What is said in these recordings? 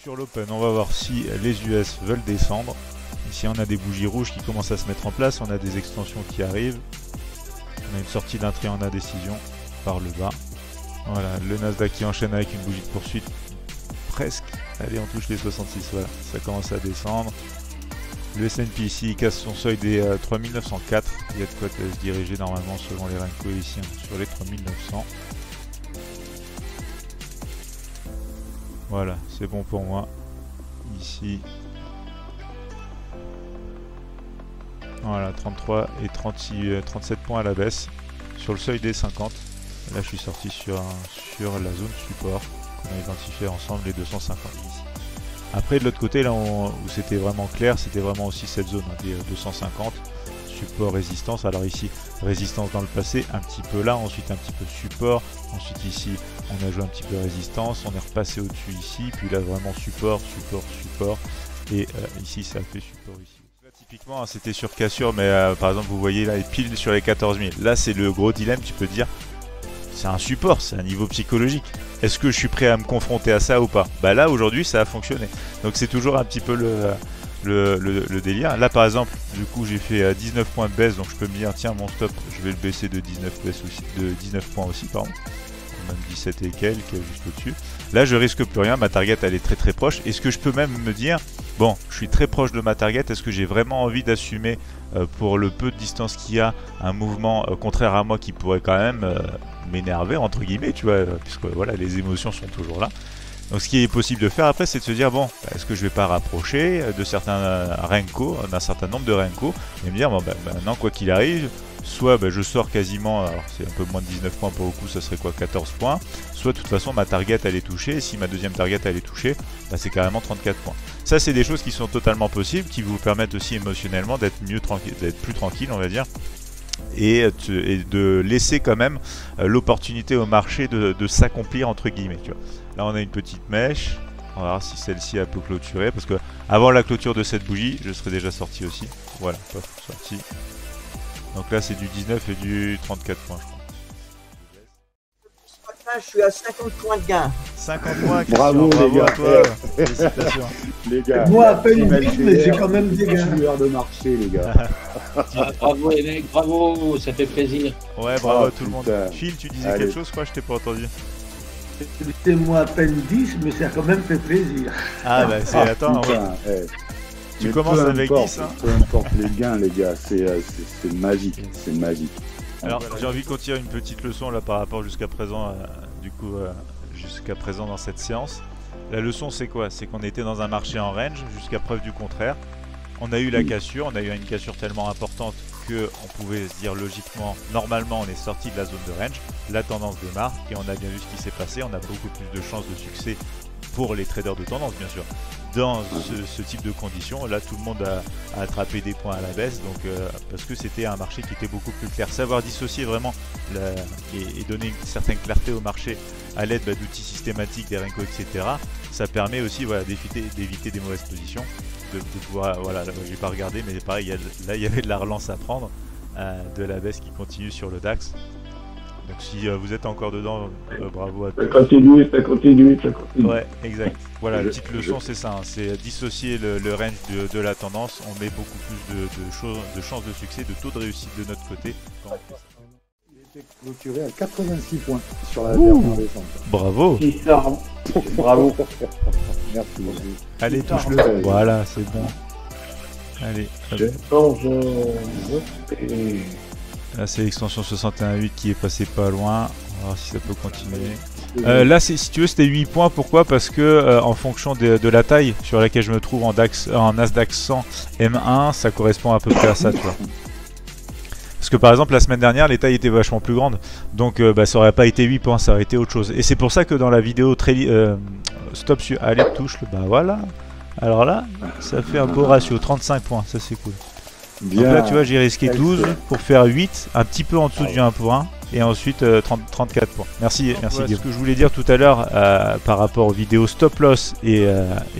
sur l'Open, on va voir si les US veulent descendre. Ici on a des bougies rouges qui commencent à se mettre en place, on a des extensions qui arrivent. On a une sortie d'un triangle à décision par le bas. Voilà, le Nasdaq qui enchaîne avec une bougie de poursuite. Presque. Allez, on touche les 66, voilà, ça commence à descendre. Le S&P ici il casse son seuil des 3904. Il y a de quoi se diriger normalement selon les Renko ici hein, sur les 3900. Voilà, c'est bon pour moi. Ici. Voilà, 33 et 37 points à la baisse. Sur le seuil des 50. Là je suis sorti sur la zone support qu'on a identifié ensemble, les 250 ici. Après de l'autre côté là où c'était vraiment clair, c'était vraiment aussi cette zone hein, des 250. Support, résistance. Alors ici, résistance dans le passé, un petit peu là, ensuite un petit peu support. Ensuite ici, on a joué un petit peu résistance, on est repassé au-dessus ici. Puis là vraiment support, support, support. Et ici ça a fait support ici. Là, typiquement c'était sur cassure, mais par exemple vous voyez là, pile sur les 14 000. Là c'est le gros dilemme, tu peux te dire. C'est un support, c'est un niveau psychologique. Est-ce que je suis prêt à me confronter à ça ou pas? Bah là aujourd'hui ça a fonctionné. Donc c'est toujours un petit peu le délire. Là par exemple, du coup j'ai fait 19 points de baisse, donc je peux me dire tiens mon stop, je vais le baisser de 19 points aussi, pardon. Même 17 et quelques juste au-dessus. Là je risque plus rien, ma target elle est très très proche. Est-ce que je peux même me dire bon, je suis très proche de ma target, est-ce que j'ai vraiment envie d'assumer pour le peu de distance qu'il y a un mouvement contraire à moi qui pourrait quand même m'énerver entre guillemets, tu vois, puisque voilà les émotions sont toujours là. Donc ce qui est possible de faire après, c'est de se dire bon, est-ce que je vais pas rapprocher de certains Renko, d'un certain nombre de Renko, et me dire bon maintenant quoi qu'il arrive, soit je sors quasiment, alors c'est un peu moins de 19 points pour le coup, ça serait quoi 14 points, soit de toute façon ma target elle est touchée, et si ma deuxième target elle est touchée, c'est carrément 34 points. Ça c'est des choses qui sont totalement possibles, qui vous permettent aussi émotionnellement d'être plus tranquille on va dire. Et de laisser quand même l'opportunité au marché de s'accomplir entre guillemets, tu vois. Là on a une petite mèche, on va voir si celle-ci elle peut clôturer, parce que avant la clôture de cette bougie, je serais déjà sorti aussi. Voilà, paf, sorti. Donc là c'est du 19 et du 34 points je crois. Ce matin je suis à 50 points de gain. 50 points, bravo, bravo les gars. à toi. Félicitations. Les gars, moi à peine une minute, mais j'ai quand même des gains. de marché les gars. Bravo les mecs, bravo, ça fait plaisir. Ouais, bravo à tout le putain. monde. Phil, tu disais Allez. quelque chose, je crois, je t'ai pas entendu. C'est moi à peine 10, mais ça a quand même fait plaisir. Ah bah c'est, attends, putain, ouais. Tu Mais commences peu avec importe, 10 hein. Peu importe les gains les gars, c'est magique, c'est magique. Alors j'ai envie qu'on tire une petite leçon là par rapport jusqu'à présent, jusqu'à présent dans cette séance. La leçon c'est quoi? C'est qu'on était dans un marché en range jusqu'à preuve du contraire. On a eu la cassure, on a eu une cassure tellement importante qu'on pouvait se dire logiquement, normalement on est sorti de la zone de range, la tendance démarre et on a bien vu ce qui s'est passé, on a beaucoup plus de chances de succès pour les traders de tendance bien sûr. Dans ce type de conditions, là tout le monde a attrapé des points à la baisse, donc parce que c'était un marché qui était beaucoup plus clair. Savoir dissocier vraiment et donner une certaine clarté au marché à l'aide d'outils systématiques, des Renko, etc. Ça permet aussi voilà, d'éviter des mauvaises positions, de pouvoir, voilà, j'ai pas regardé, mais pareil, là il y avait de la relance à prendre, de la baisse qui continue sur le DAX. Donc si vous êtes encore dedans, bravo à tous. Ça continue, ça continue, ça continue. Ouais, exact. Voilà, la petite leçon c'est ça, hein, c'est dissocier le range de la tendance, on met beaucoup plus de chances de succès, de taux de réussite de notre côté. Quand on fait ça. Il était clôturé à 86 points sur la dernière descente. Bravo. Bravo. Merci beaucoup. Allez, touche-le. Voilà, c'est bon. Allez, hop. Là c'est l'extension 61.8 qui est passé pas loin. On va voir si ça peut continuer. Là si tu veux c'était 8 points, pourquoi? Parce que en fonction de la taille sur laquelle je me trouve en Nasdaq 100 M1, ça correspond à peu près à ça, tu vois. Parce que par exemple la semaine dernière les tailles étaient vachement plus grandes, donc ça aurait pas été 8 points, ça aurait été autre chose. Et c'est pour ça que dans la vidéo stop sur allez touche le voilà. Alors là ça fait un beau ratio, 35 points, ça c'est cool. Bien. Donc là tu vois j'ai risqué 12 pour faire 8, un petit peu en dessous du 1 pour 1 et ensuite 34 points. Merci voilà, Guillaume. Ce que je voulais dire tout à l'heure par rapport aux vidéos stop loss et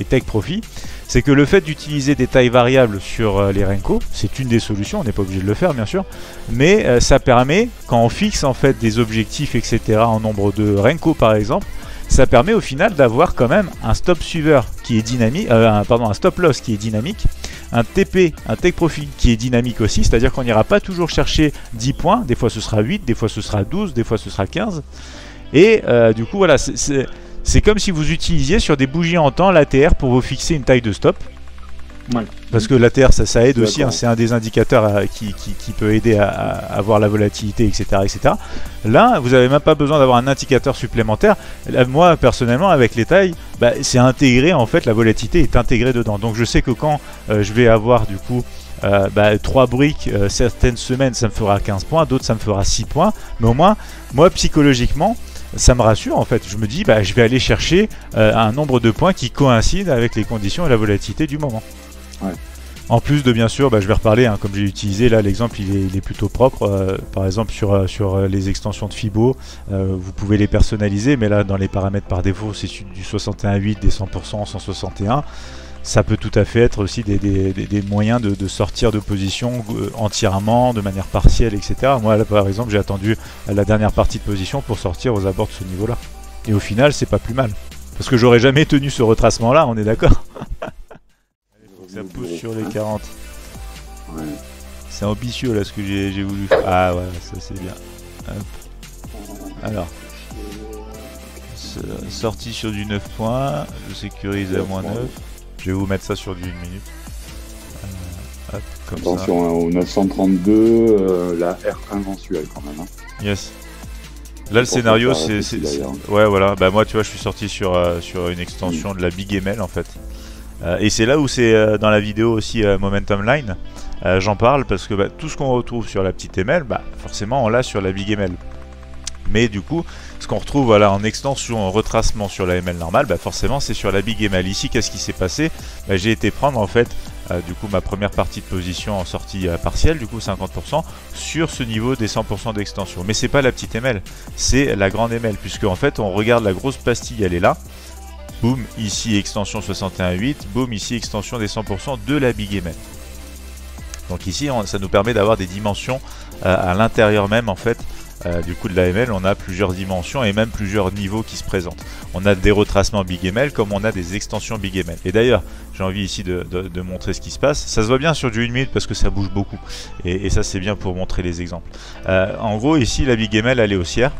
take profit, c'est que le fait d'utiliser des tailles variables sur les Renko, c'est une des solutions, on n'est pas obligé de le faire bien sûr, mais ça permet, quand on fixe en fait des objectifs etc en nombre de Renko par exemple, ça permet au final d'avoir quand même un stop suiveur qui est dynamique, un stop loss qui est dynamique, un TP, un take profit qui est dynamique aussi, c'est-à-dire qu'on n'ira pas toujours chercher 10 points, des fois ce sera 8, des fois ce sera 12, des fois ce sera 15, et du coup voilà, c'est comme si vous utilisiez sur des bougies en temps l'ATR pour vous fixer une taille de stop. Ouais. Parce que l'ATR ça aide aussi, hein, D'accord. c'est un des indicateurs qui peut aider à voir la volatilité, etc., etc. Là, vous n'avez même pas besoin d'avoir un indicateur supplémentaire. Là, moi, personnellement, avec les tailles, bah, c'est intégré, en fait, la volatilité est intégrée dedans. Donc je sais que quand je vais avoir du coup 3 briques, certaines semaines ça me fera 15 points, d'autres ça me fera 6 points, mais au moins, moi psychologiquement, ça me rassure en fait. Je me dis, bah, je vais aller chercher un nombre de points qui coïncide avec les conditions et la volatilité du moment. Ouais. En plus de bien sûr, bah, je vais reparler, hein, comme j'ai utilisé là l'exemple, il est plutôt propre. Par exemple sur les extensions de Fibo, vous pouvez les personnaliser, mais là dans les paramètres par défaut, c'est du 61,8, des 100%, 161. Ça peut tout à fait être aussi des moyens de sortir de position entièrement, de manière partielle, etc. Moi là par exemple, j'ai attendu la dernière partie de position pour sortir aux abords de ce niveau-là. Et au final, c'est pas plus mal. Parce que j'aurais jamais tenu ce retracement-là, on est d'accord. Ça pousse sur les 40. Ouais. C'est ambitieux là ce que j'ai voulu faire. Ah ouais, ça c'est bien. Hop. Alors. Sortie sur du 9 points. Je sécurise à moins 9. Je vais vous mettre ça sur du 1 minute. Hop, comme Attention hein, au 932, la R1 mensuelle quand même. Hein. ça. Yes. Là le scénario c'est... Ouais voilà, bah moi tu vois je suis sorti sur une extension de la Big ML en fait. Et c'est là où c'est dans la vidéo aussi Momentum Line, j'en parle parce que tout ce qu'on retrouve sur la petite ML, forcément on l'a sur la Big ML. Mais du coup, ce qu'on retrouve voilà, en extension, en retracement sur la ML normale, forcément c'est sur la Big ML. Ici, qu'est-ce qui s'est passé? J'ai été prendre en fait du coup ma première partie de position en sortie partielle, du coup 50%, sur ce niveau des 100% d'extension. Mais c'est pas la petite ML, c'est la grande ML, puisque en fait on regarde la grosse pastille, elle est là. Boum, ici extension 61.8, boum, ici extension des 100% de la Big ML. Donc ici, ça nous permet d'avoir des dimensions à l'intérieur même en fait. Du coup de la ML, on a plusieurs dimensions et même plusieurs niveaux qui se présentent. On a des retracements Big ML comme on a des extensions Big ML. Et d'ailleurs, j'ai envie ici de montrer ce qui se passe. Ça se voit bien sur du 1 minute parce que ça bouge beaucoup. Et ça c'est bien pour montrer les exemples. En gros, ici la Big ML elle est haussière.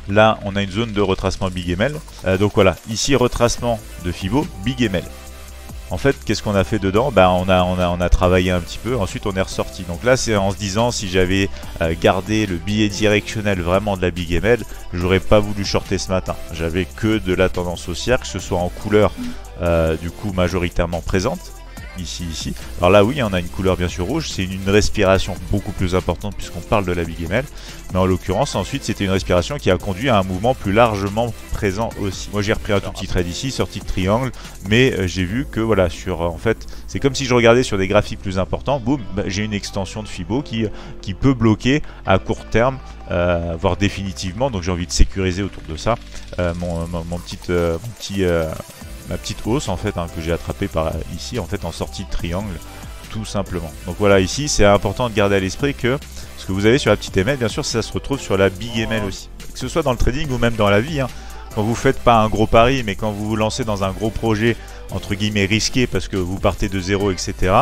Là, on a une zone de retracement Big ML. Donc voilà, ici retracement de Fibo, Big ML. En fait, qu'est-ce qu'on a fait dedans? On a travaillé un petit peu, ensuite on est ressorti. Donc là, c'est en se disant, si j'avais gardé le billet directionnel vraiment de la Big ML, j'aurais pas voulu shorter ce matin. J'avais que de la tendance haussière, que ce soit en couleur du coup majoritairement présente. Ici. Alors là, oui, on a une couleur bien sûr rouge, c'est une respiration beaucoup plus importante puisqu'on parle de la Big ML. Mais en l'occurrence, ensuite, c'était une respiration qui a conduit à un mouvement plus largement présent aussi. Moi, j'ai repris un tout petit trade ici, sortie de triangle, mais j'ai vu que voilà, en fait, c'est comme si je regardais sur des graphiques plus importants, boum, j'ai une extension de Fibo qui peut bloquer à court terme, voire définitivement. Donc j'ai envie de sécuriser autour de ça ma petite hausse en fait que j'ai attrapée par ici en fait en sortie de triangle tout simplement. Donc voilà, ici c'est important de garder à l'esprit que ce que vous avez sur la petite ML, bien sûr ça se retrouve sur la Big ML aussi, que ce soit dans le trading ou même dans la vie, hein. Quand vous faites pas un gros pari mais quand vous vous lancez dans un gros projet entre guillemets risqué parce que vous partez de zéro, etc.,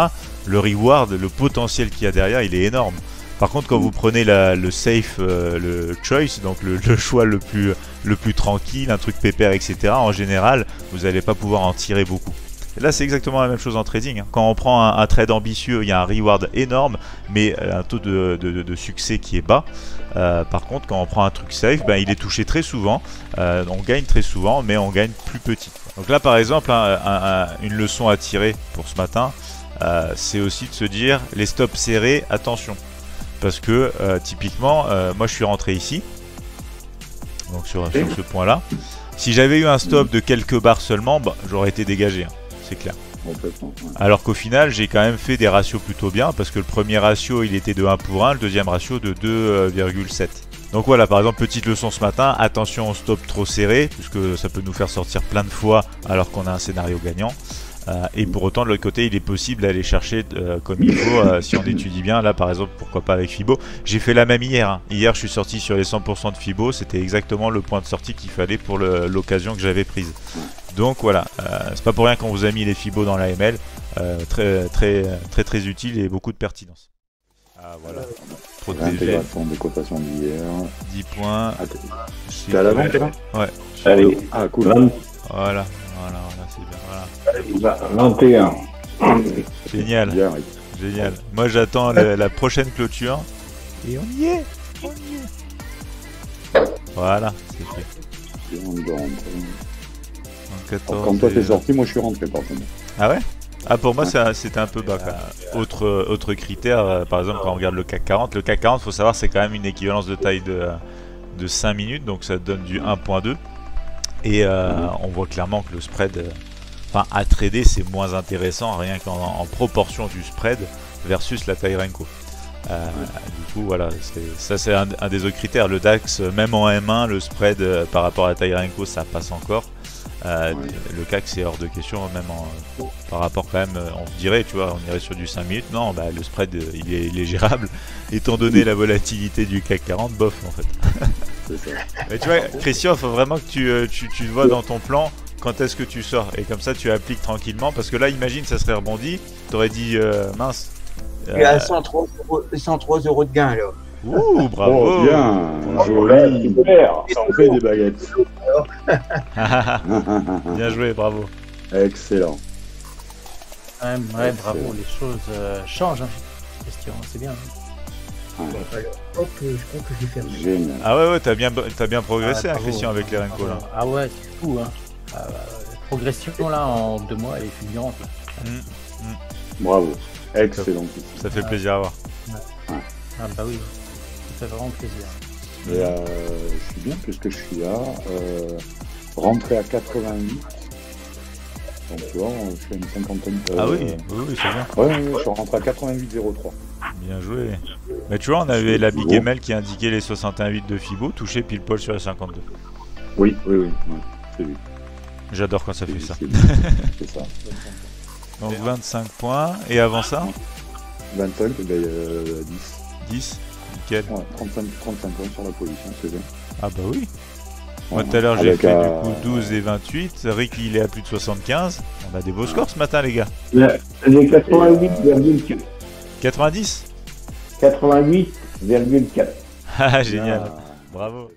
le reward, le potentiel qu'il y a derrière il est énorme. Par contre, quand vous prenez le safe, le choice, donc le choix le plus tranquille, un truc pépère, etc., en général, vous n'allez pas pouvoir en tirer beaucoup. Et là, c'est exactement la même chose en trading. Hein. Quand on prend un trade ambitieux, il y a un reward énorme, mais un taux de succès qui est bas. Par contre, quand on prend un truc safe, il est touché très souvent. On gagne très souvent, mais on gagne plus petit. Donc là, par exemple, une leçon à tirer pour ce matin, c'est aussi de se dire, les stops serrés, attention. Parce que typiquement, moi je suis rentré ici, donc sur ce point là. Si j'avais eu un stop de quelques barres seulement, j'aurais été dégagé, hein, c'est clair. Alors qu'au final, j'ai quand même fait des ratios plutôt bien, parce que le premier ratio il était de 1 pour 1, le deuxième ratio de 2,7. Donc voilà, par exemple, petite leçon ce matin, attention au stop trop serré, puisque ça peut nous faire sortir plein de fois alors qu'on a un scénario gagnant. Et pour autant, de l'autre côté, il est possible d'aller chercher comme il faut si on étudie bien. Là, par exemple, pourquoi pas avec Fibo. J'ai fait la même hier. Hein. Hier, je suis sorti sur les 100% de Fibo. C'était exactement le point de sortie qu'il fallait pour l'occasion que j'avais prise. Donc voilà, c'est pas pour rien qu'on vous a mis les Fibo dans l'AML. Très utile et beaucoup de pertinence. Ah voilà. Protégé. L'intégration des cotations d'hier. 10 points. Ah, t'es à la vente là? Ouais. Allez, Ah cool. Voilà, c'est bien. Voilà. 21. Génial. Bien, oui. Génial. Moi j'attends la prochaine clôture. Et on y est. Voilà, c'est fait. Bien, on doit rentrer. En 14, Quand toi t'es sorti, moi je suis rentré par contre. Ah ouais? Ah pour moi c'était un peu bas quand même. Autre critère, par exemple quand on regarde le CAC 40, le CAC 40 faut savoir c'est quand même une équivalence de taille de 5 minutes, donc ça donne du 1.2. Et on voit clairement que le spread, à trader c'est moins intéressant rien qu'en proportion du spread versus la taille Renko. Du coup voilà, c'est un des autres critères. Le DAX, même en M1, le spread par rapport à la taille Renko ça passe encore. Le CAC c'est hors de question, même par rapport quand même, on se dirait, tu vois, on irait sur du 5 minutes, non, le spread il est gérable, étant donné la volatilité du CAC 40, bof en fait. C'est ça. Mais tu vois, Christian, il faut vraiment que tu te vois dans ton plan quand est-ce que tu sors, et comme ça tu appliques tranquillement, parce que là, imagine, ça serait rebondi, t'aurais dit, mince. Il y a 103 € de gain là. Ouh, bravo. Oh, bien, Ouais, joli. super. Ça en fait des baguettes. Bien joué, bravo. Excellent. Ouais, bravo, les choses changent. Hein. Question, c'est bien. Je crois que j'ai fait. Génial. Ah ouais, t'as bien progressé, bravo, Christian, avec les Renko là. Ah ouais, c'est fou. Hein. La progression là en 2 mois, elle est fulgurante. Bravo. Excellent. Ça fait plaisir à voir. Ah bah oui, ça fait vraiment plaisir. Et je suis bien puisque je suis là. Rentré à 88. Donc tu vois, je fais une cinquantaine. Ah oui, c'est bien. Ouais, je suis rentré à 88,03. Bien joué. Mais tu vois, on avait la Big ML qui indiquait les 61,8 de Fibo, touché pile poil sur la 52. Oui, ouais, c'est lui. J'adore quand ça fait ça. C'est ça. Donc 25 points. Et avant ça 25, 10. 10. Nickel. Ouais, 35 points sur la position, c'est bien. Ah bah oui. Moi Ouais. tout à l'heure j'ai Avec, fait du coup 12 et 28. Rick il est à plus de 75. On a des beaux scores ce matin les gars. J'ai 88,4. 90. 88,4. Ah génial. Ah. Bravo.